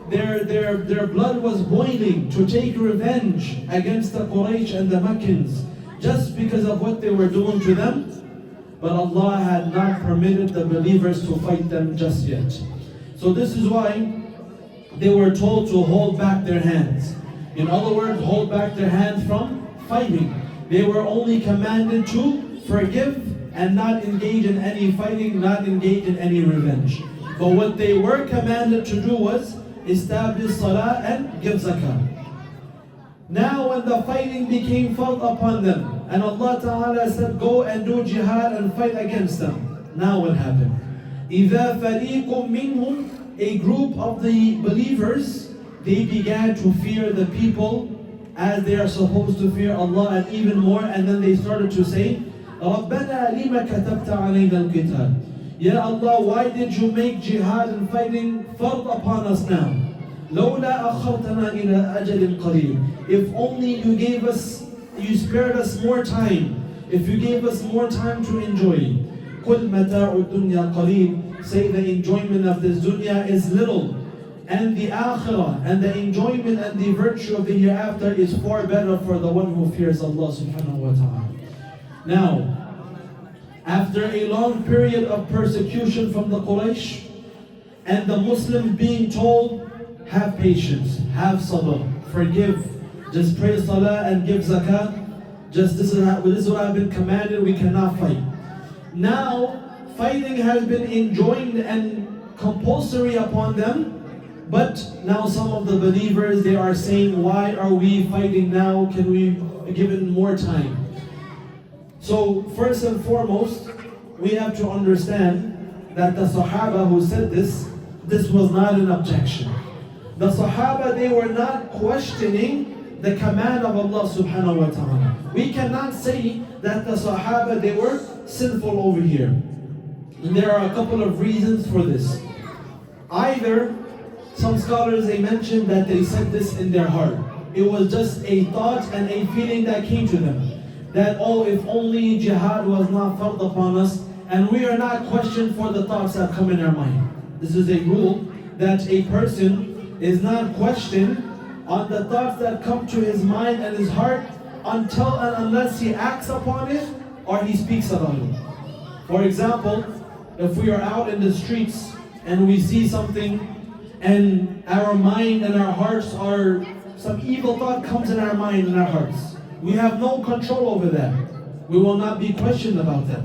their blood was boiling to take revenge against the Quraysh and the Meccans just because of what they were doing to them. But Allah had not permitted the believers to fight them just yet. So this is why they were told to hold back their hands. In other words, hold back their hands from fighting. They were only commanded to forgive and not engage in any fighting, not engage in any revenge. But what they were commanded to do was establish salah and give zakah. Now when the fighting became felt upon them, and Allah Ta'ala said, go and do jihad and fight against them. Now what happened? إِذَا فَرِيقٌ مِّنْهُمْ, a group of the believers, they began to fear the people as they are supposed to fear Allah, and even more, and then they started to say, رَبَّنَا لِمَ كَتَبْتَ عَلَيْنَا الْقِتَالِ, Ya Allah, why did you make jihad and fighting fard upon us now? لَوْلَا أَخَّرْتَنَا إِلَىٰ أَجَلٍ قَرِيبٍ, if only you gave us, you spared us more time, if you gave us more time to enjoy. قُلْ مَتَاعُ الدُّنْيَا قَلِيلٌ, say the enjoyment of this dunya is little, and the akhirah and the enjoyment and the virtue of the hereafter is far better for the one who fears Allah subhanahu wa ta'ala. Now, after a long period of persecution from the Quraysh, and the Muslims being told, have patience, have sabr, forgive, just pray salah and give zakat, just this is what I've been commanded, we cannot fight. Now, fighting has been enjoined and compulsory upon them, but now some of the believers, they are saying, why are we fighting now? Can we be given more time? So first and foremost, we have to understand that the Sahaba who said this was not an objection. The Sahaba, they were not questioning the command of Allah subhanahu wa ta'ala. We cannot say that the Sahaba, they were sinful over here. And there are a couple of reasons for this. Either, some scholars, they mentioned that they said this in their heart. It was just a thought and a feeling that came to them. That, oh, if only jihad was not felt upon us, and we are not questioned for the thoughts that come in our mind. This is a rule, that a person is not questioned on the thoughts that come to his mind and his heart until and unless he acts upon it or he speaks about it. For example, if we are out in the streets and we see something and our mind and our hearts are, some evil thought comes in our mind and our hearts, we have no control over that. We will not be questioned about that.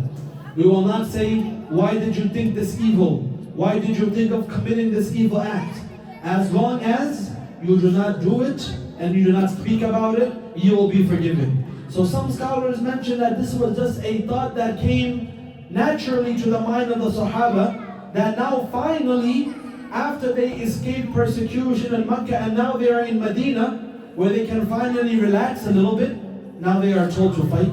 We will not say, why did you think this evil? Why did you think of committing this evil act? As long as you do not do it and you do not speak about it, you will be forgiven. So some scholars mention that this was just a thought that came naturally to the mind of the Sahaba, that now finally, after they escaped persecution in Mecca and now they are in Medina, where they can finally relax a little bit, now they are told to fight.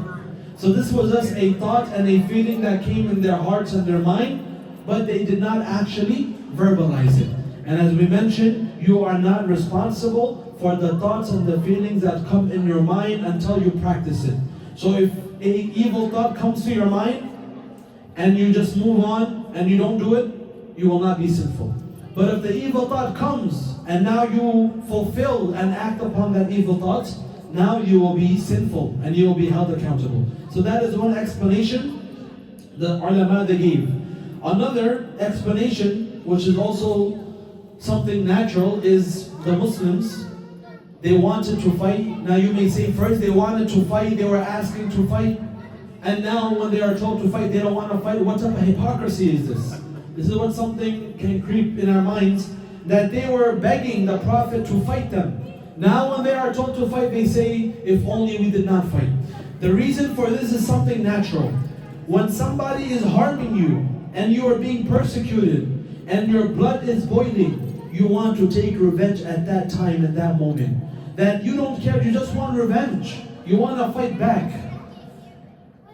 So this was just a thought and a feeling that came in their hearts and their mind, but they did not actually verbalize it. And as we mentioned, you are not responsible for the thoughts and the feelings that come in your mind until you practice it. So if an evil thought comes to your mind and you just move on and you don't do it, you will not be sinful. But if the evil thought comes and now you fulfill and act upon that evil thought, now you will be sinful and you will be held accountable. So that is one explanation the ulama they gave. Another explanation, which is also something natural, is the Muslims, they wanted to fight. Now you may say, first they wanted to fight, they were asking to fight, and now when they are told to fight, they don't want to fight. What type of hypocrisy is this? This is what something can creep in our minds, that they were begging the Prophet to fight them. Now when they are told to fight, they say, if only we did not fight. The reason for this is something natural. When somebody is harming you, and you are being persecuted, and your blood is boiling, you want to take revenge at that time, at that moment. That you don't care, you just want revenge. You want to fight back.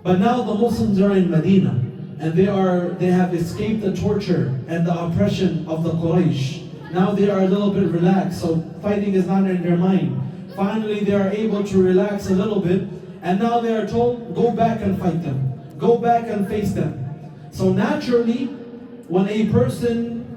But now the Muslims are in Medina, and they have escaped the torture and the oppression of the Quraysh. Now they are a little bit relaxed, so fighting is not in their mind. Finally they are able to relax a little bit, and now they are told, go back and fight them. Go back and face them. So naturally, when a person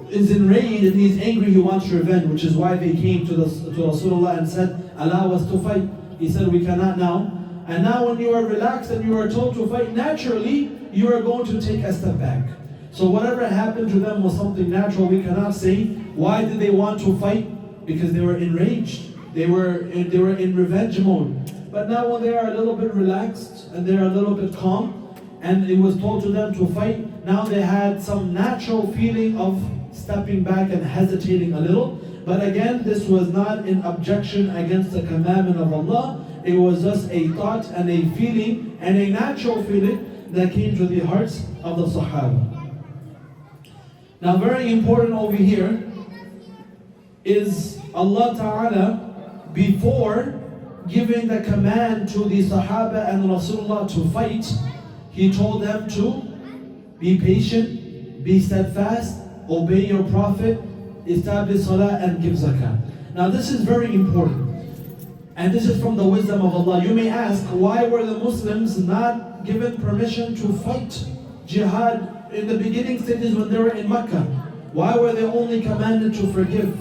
is enraged and he's angry, he wants revenge, which is why they came to Rasulullah and said, allow us to fight. He said, we cannot now. And now when you are relaxed and you are told to fight, naturally, you are going to take a step back. So whatever happened to them was something natural. We cannot say, why did they want to fight? Because they were enraged. They were in revenge mode. But now when they are a little bit relaxed and they are a little bit calm, and it was told to them to fight, now they had some natural feeling of stepping back and hesitating a little. But again, this was not an objection against the commandment of Allah. It was just a thought and a feeling and a natural feeling that came to the hearts of the Sahaba. Now very important over here is Allah Ta'ala, before giving the command to the Sahaba and Rasulullah to fight, He told them to be patient, be steadfast, obey your Prophet, establish Salah and give Zakah. Now this is very important. And this is from the wisdom of Allah. You may ask, why were the Muslims not given permission to fight jihad in the beginning stages when they were in Mecca? Why were they only commanded to forgive?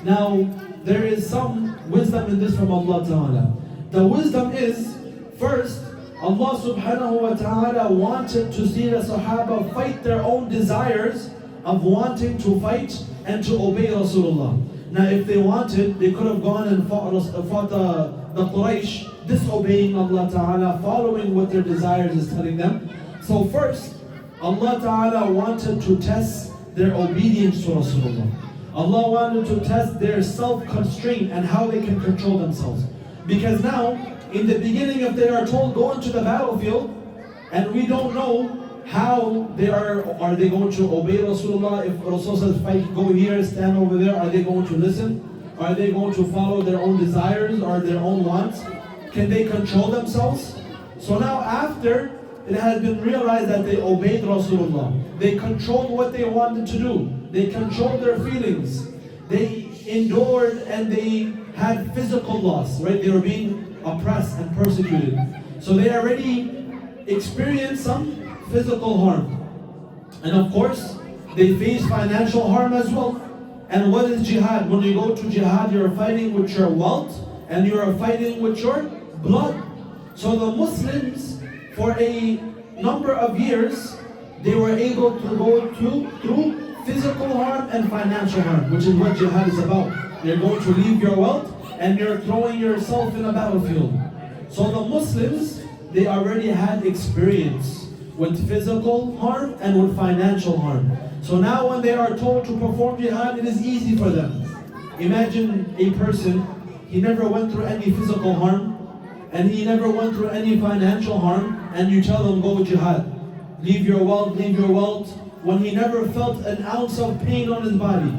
Now, there is some wisdom in this from Allah Ta'ala. The wisdom is, first, Allah Subhanahu wa Ta'ala wanted to see the Sahaba fight their own desires of wanting to fight and to obey Rasulullah. Now if they wanted, they could have gone and fought the Quraysh, disobeying Allah Ta'ala, following what their desires is telling them. So first, Allah Ta'ala wanted to test their obedience to Rasulullah. Allah wanted to test their self-constraint and how they can control themselves. Because now, in the beginning, if they are told, go into the battlefield, and we don't know how they are they going to obey Rasulullah? If Rasulullah says, fight, go here, stand over there, are they going to listen? Are they going to follow their own desires or their own wants? Can they control themselves? So now after it has been realized that they obeyed Rasulullah, they controlled what they wanted to do, they controlled their feelings, they endured and they had physical loss, right? They were being oppressed and persecuted. So they already experienced some physical harm. And of course, they face financial harm as well. And what is jihad? When you go to jihad, you're fighting with your wealth and you are fighting with your blood. So the Muslims, for a number of years, they were able to go through physical harm and financial harm, which is what jihad is about. You're going to leave your wealth and you're throwing yourself in a battlefield. So the Muslims, they already had experience with physical harm and with financial harm. So now when they are told to perform jihad, it is easy for them. Imagine a person, he never went through any physical harm and he never went through any financial harm, and you tell him, go jihad. Leave your wealth, when he never felt an ounce of pain on his body.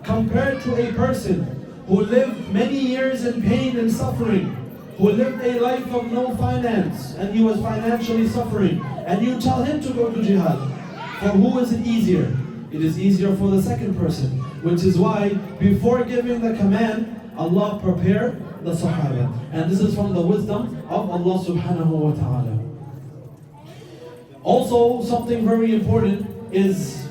Compared to a person who lived many years in pain and suffering, who lived a life of no finance and he was financially suffering, and you tell him to go to jihad. For who is it easier? It is easier for the second person, which is why before giving the command, Allah prepared the Sahaba. And this is from the wisdom of Allah Subhanahu wa Ta'ala. Also, something very important is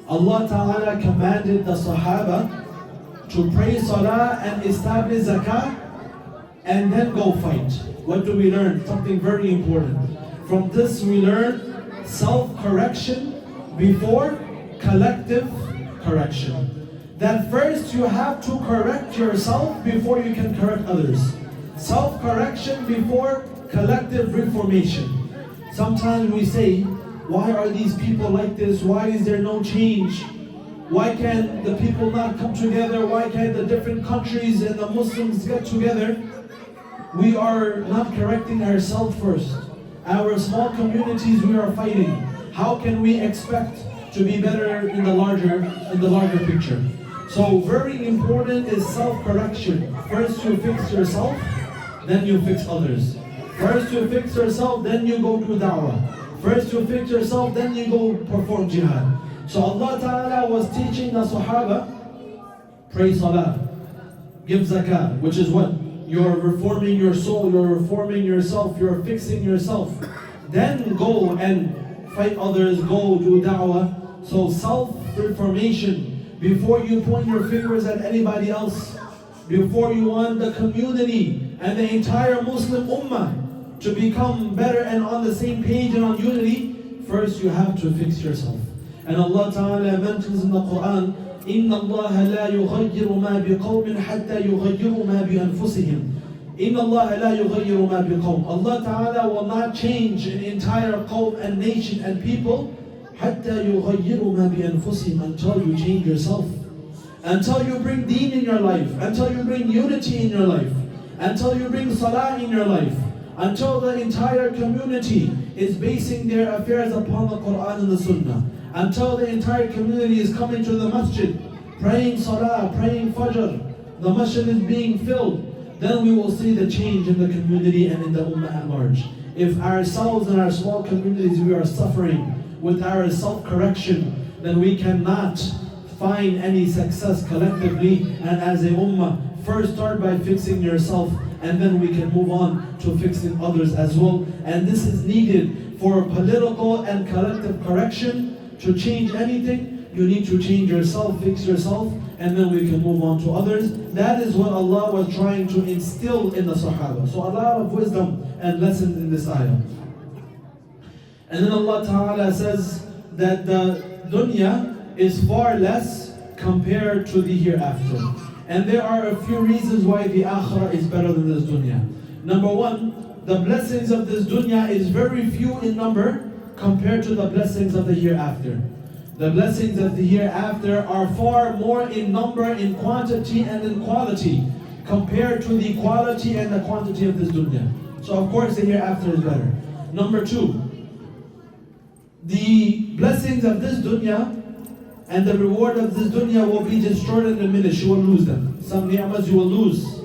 Allah Ta'ala commanded the Sahaba to pray Salah and establish Zakah and then go fight. What do we learn? Something very important. From this we learn self-correction before collective correction. That first you have to correct yourself before you can correct others. Self-correction before collective reformation. Sometimes we say, why are these people like this? Why is there no change? Why can't the people not come together? Why can't the different countries and the Muslims get together? We are not correcting ourselves first. Our small communities we are fighting. How can we expect to be better in the larger picture? So very important is self-correction. First you fix yourself, then you fix others. First you fix yourself, then you go do da'wah. First you fix yourself, then you go perform jihad. So Allah Ta'ala was teaching the Sahaba, pray Salah, give Zakah, which is what? You're reforming your soul, you're reforming yourself, you're fixing yourself. Then go and fight others, go do da'wah. So self information, before you point your fingers at anybody else, before you want the community and the entire Muslim Ummah to become better and on the same page and on unity, first you have to fix yourself. And Allah Ta'ala mentions in the Quran, إِنَّ اللَّهَ لَا يُغَيِّرُ مَا بِقَوْمٍ حَتَّى يُغَيِّرُوا مَا بِأَنفُسِهِمْ. إِنَّ اللَّهَ لَا يُغَيِّرُ مَا بِقَوْمٍ. Allah Ta'ala will not change an entire qawm and nation and people حَتَّى يُغَيِّرُوا مَا بِأَنفُسِهِمْ, until you change yourself. Until you bring deen in your life, until you bring unity in your life, until you bring salah in your life, until the entire community is basing their affairs upon the Quran and the Sunnah, until the entire community is coming to the masjid, praying salah, praying fajr, the masjid is being filled, then we will see the change in the community and in the ummah at large. If ourselves and our small communities, we are suffering with our self-correction, then we cannot find any success collectively. And as a ummah, first start by fixing yourself, and then we can move on to fixing others as well. And this is needed for political and collective correction. To change anything, you need to change yourself, fix yourself, and then we can move on to others. That is what Allah was trying to instill in the Sahaba. So a lot of wisdom and lessons in this ayah. And then Allah Ta'ala says that the dunya is far less compared to the hereafter. And there are a few reasons why the akhirah is better than this dunya. Number one, the blessings of this dunya is very few in number compared to the blessings of the hereafter. The blessings of the hereafter are far more in number, in quantity and in quality, compared to the quality and the quantity of this dunya. So of course the hereafter is better. Number two, the blessings of this dunya and the reward of this dunya will be destroyed and diminished. You will lose them. Some ni'mas you will lose.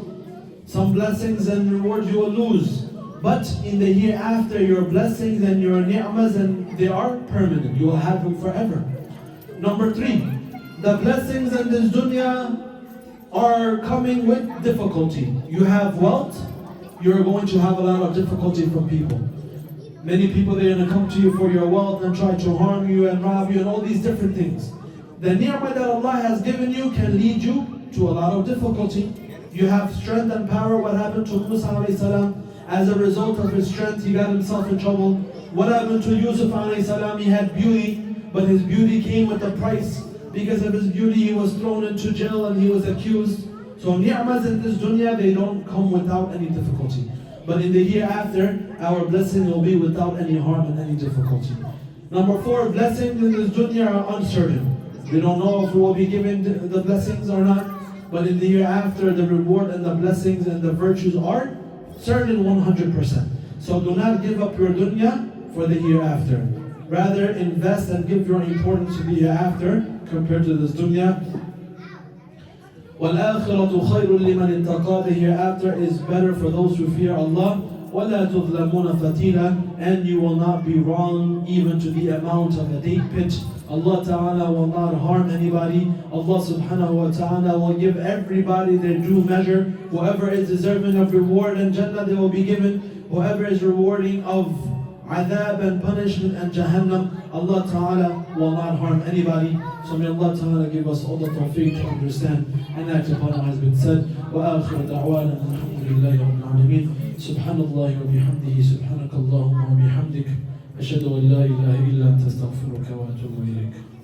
Some blessings and rewards you will lose. But in the hereafter, your blessings and your ni'mas, and they are permanent. You will have them forever. Number three, the blessings in this dunya are coming with difficulty. You have wealth, you're going to have a lot of difficulty from people. Many people, they're going to come to you for your wealth and try to harm you and rob you and all these different things. The ni'mah that Allah has given you can lead you to a lot of difficulty. You have strength and power. What happened to Musa alayhi salam? As a result of his strength, he got himself in trouble. What happened to Yusuf alayhi salam? He had beauty, but his beauty came with a price. Because of his beauty, he was thrown into jail and he was accused. So ni'mas in this dunya, they don't come without any difficulty. But in the hereafter, our blessing will be without any harm and any difficulty. Number four, blessings in this dunya are uncertain. We don't know if we will be given the blessings or not. But in the hereafter, the reward and the blessings and the virtues are certain 100%. So do not give up your dunya for the hereafter. Rather invest and give your importance to the hereafter compared to this dunya. وَالْآخِرَةُ خَيْرٌ لِمَنِ اتَّقَى. The hereafter is better for those who fear Allah. وَلَا تُظْلَمُونَ فَتِيلًا. And you will not be wrong even to the amount of a date pit. Allah Ta'ala will not harm anybody. Allah Subhanahu wa Ta'ala will give everybody their due measure. Whoever is deserving of reward and Jannah, they will be given. Whoever is rewarding of adhab and punishment and Jahannam, Allah Ta'ala will not harm anybody. So may Allah Ta'ala give us all the tawfiq to understand and act upon what has been said. وآخر دعوانا الحمد لله رب العالمين. سبحان الله وبحمده سبحانك اللهم وبحمدك أشهد أن لا إله إلا أنت أستغفرك وأتوب إليك.